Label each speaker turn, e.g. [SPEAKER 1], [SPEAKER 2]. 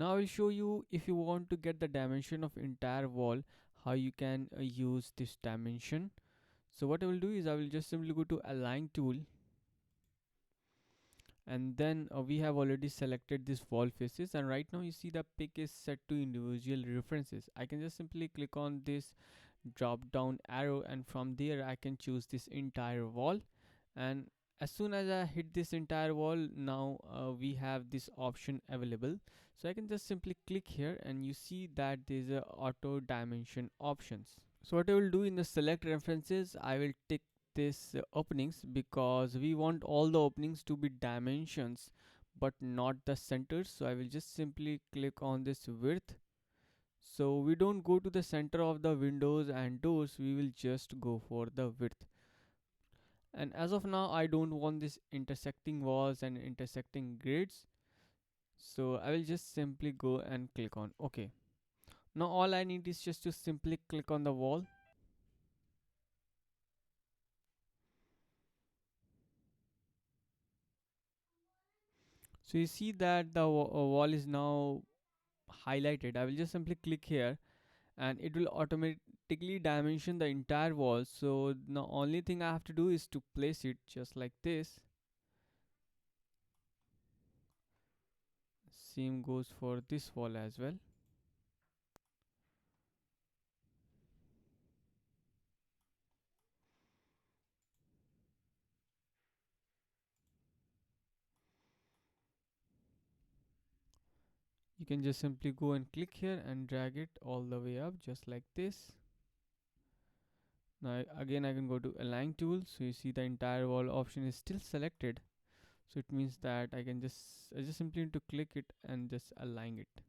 [SPEAKER 1] Now I will show you, if you want to get the dimension of entire wall, how you can use this dimension. So what I will do is I will just simply go to align tool, and then we have already selected this wall faces, and right now you see the pick is set to individual references. I can just simply click on this drop down arrow, and from there I can choose this entire wall. And as soon as I hit this entire wall, now we have this option available. So I can just simply click here, and you see that there's a auto dimension options. So what I will do, in the select references, I will tick this openings, because we want all the openings to be dimensions but not the centers. So I will just simply click on this width, so we don't go to the center of the windows and doors, we will just go for the width. And as of now, I don't want this intersecting walls and intersecting grids, so I will just simply go and click on OK. Now all I need is just to simply click on the wall. So you see that the wall is now highlighted. I will just simply click here, and it will automatically dimension the entire wall. So the only thing I have to do is to place it just like this. Same goes for this wall as well. You can just simply go and click here and drag it all the way up just like this. Now again I can go to align tool, so you see the entire wall option is still selected. So it means that I just simply need to click it and just align it.